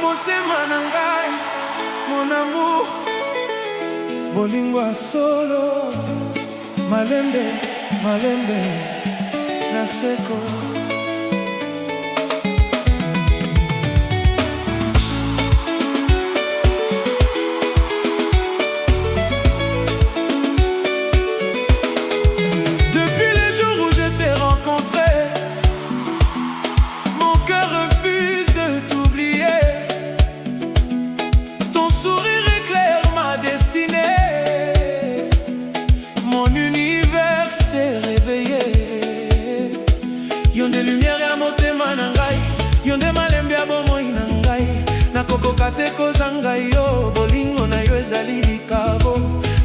Motema na ngai, mon amour, bolingo ya solo, malembe, malembe, naseko. Depuis les jours où je t'ai rencontré, mon cœur refuse de t'oublier. Ton sourire éclaire ma destinée. Mon univers s'est réveillé. Yonde lumière ya motema na ngai, yonde malembe ya bomoi na ngai. Nakokoka te kozanga yo, bolingo na yo ezali likabo.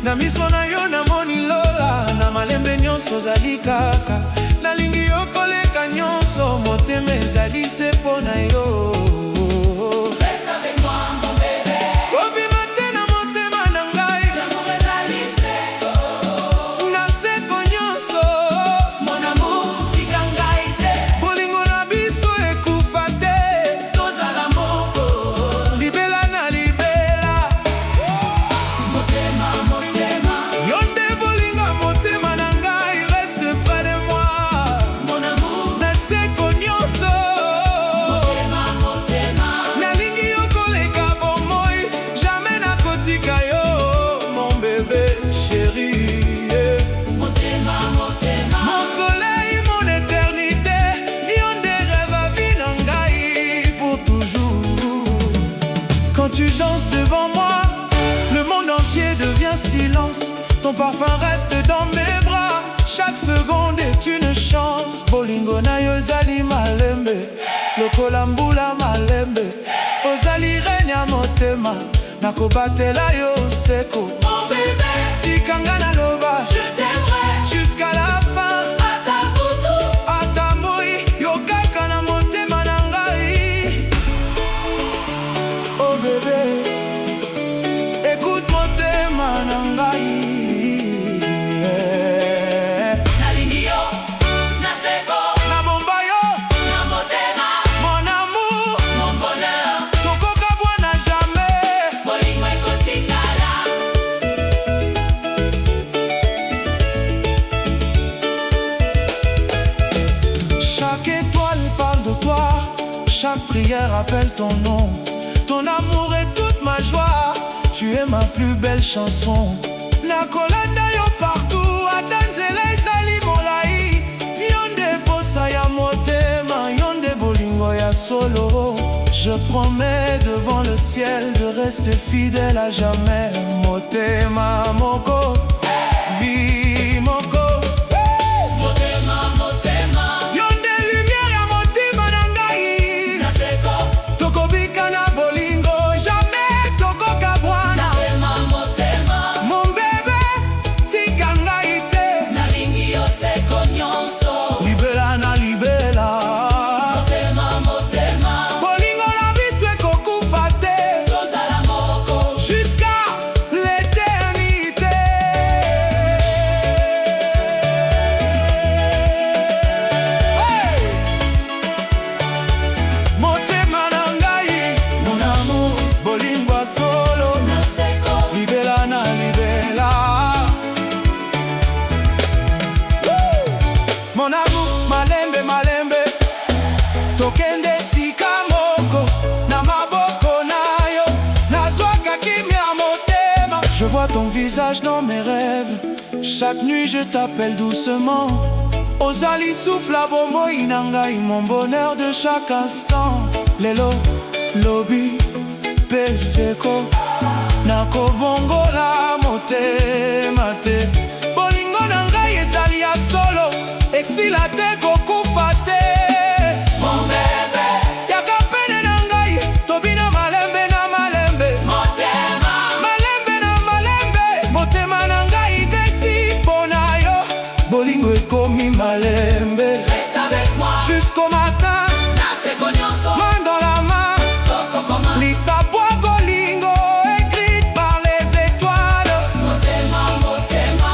Na miso na yo namoni lola, na malembe nyonso ozali kaka. Nalingi yo koleka nyonso, motema ezali se mpo na yo. Reste avec moi, mon bébé. Obima te na motema na ngai, L'amour ezali seko. naseko nyonso. Mon amour, tika ngai te. Bolingo na biso ekufa te, Tozala moko. libela na libela. Motema, motema. Yonde bolingo motema na ngai, reste près de moi. Mon amour. Naseko nyonso, Motema, motema. nalingi yo koleka bomoi, jamais nakotika yo, mon bébé chéri. Motema, motema. Mon soleil, mon éternité, yonde rêve à vie na ngai pour toujours. Quand tu danses devant moi, le monde entier devient silence. Ton parfum reste dans mes bras, chaque seconde est une chance. Bolingo na yo ezali malembe, lokola mbula malembe. Ozali reine ya motema, nakobatela yo seko. Mon bébé, Tikanga naloba, je t'aimerai. jusqu'à la fin. Ata butu. Ata moi, yo kaka na motema na ngai. Oh bébé, écoute motema na ngai. Nalingi yo, naseko. Na bomba yo, Na motema. mon amour, Mon bonheur. tokoka bwana jamais. Bolingo ekotikala. Chaque étoile parle de toi, chaque prière appelle ton nom. Ton amour est toute ma joie, tu es ma plus belle chanson. Nakolanda yo partout, ata nzela ezali molai. Yonde posa ya motema, yonde bolingo ya solo. Je promets devant le ciel de rester fidèle à jamais. Motema moko, vie moko. Motema, motema. Yonde lumière ya motema na ngai, Naseko. tokobika na bolingo, jamais tokoka bwana. Motema, motema. Mon bébé, tika ngai te, Nalingi yo seko nyonso. libela na libela. Motema, motema. Bolingo na biso ekokufa te, Tozala moko. jusqu'à l'éternité. Hey! Motema na ngai, Mon amour, bolingo ya solo, naseko. libela na libela. Mon amour, malembe malembe, tokende sika moko, na maboko na yo, nazwaka kimia motema. Je vois ton visage dans mes rêves, chaque nuit je t'appelle doucement. Ozali souffle à bomoi na ngai, mon bonheur de chaque instant. Lelo, lobi, peseko, nakobongola motema te. Bolingo na ngai ezali ya solo, esila te kokufa te. Mon bébé. Yaka pene na ngai, tobina malembe na malembe. Motema. Malembe na malembe, motema na ngai teti mpo na yo. Bolingo ekomi malembe, Reste avec moi. jusqu'au matin, Naseko nyonso. main dans la main. Toko koma. Lisabwa bolingo, écrite par les étoiles. Motema, motema.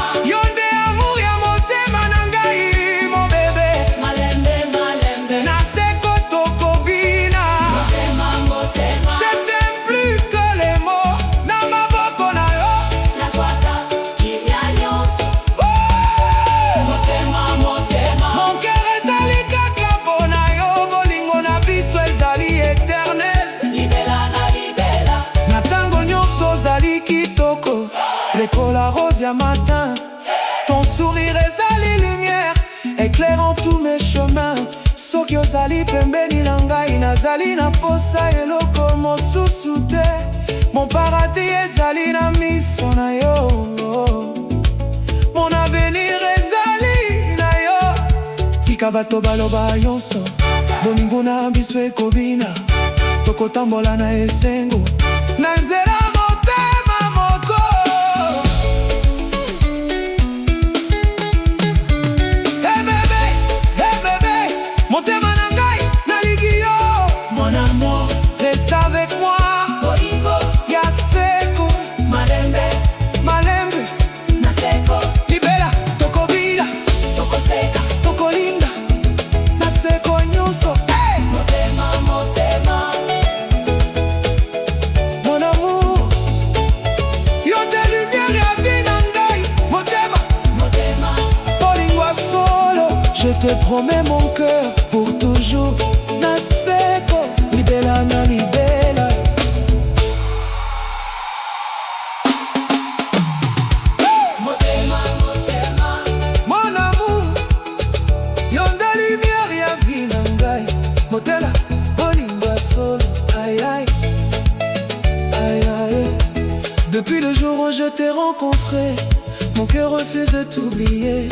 lokola rose ya matin. Ton sourire ezali lumière éclairant tous mes chemins. Soki ozali pembeni na ngai nazali na posa eloko mosusu te. Mon paradis ezali na miso na yo, mon avenir ezali na yo. Tika bato baloba nyonso, bolingo na biso ekobina. Tokotambola na esengo na nzela motema moko. Hey bébé, motema na ngai nalingi yo. Mon amour, reste avec moi. Bolingo, Ya seko, malembe, malembe, na seko, libela, tokobila, tokoseka, tokolinda, na seko nyonso. Hey! motema, motema, Mon amour, yo te lumière ya vie na ngai. Motema, motema, bolingo solo. Je te promets mon cœur pour toujours. Na seko, libela na libela. motema, motema, Mon amour, yo nde lumière ya vie na ngai. Motela, bolingo solo. Aïe aïe, aïe aïe. Depuis le jour où je t'ai rencontré, mon cœur refuse de t'oublier.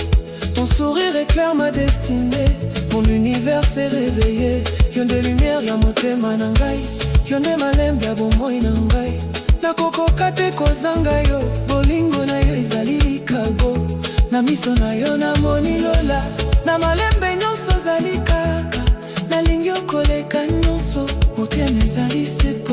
Ton sourire éclaire ma destinée, mon univers s'est réveillé. Yo nde lumière ya motema na ngai, yo nde malembe ya bomoi na ngai. Nakokoka te kozanga yo, bolingo na yo ezali likago. Na miso na yo namoni lola, na malembe nyonso zali kaka. Nalingi okoleka nyonso, motema ezali sepa.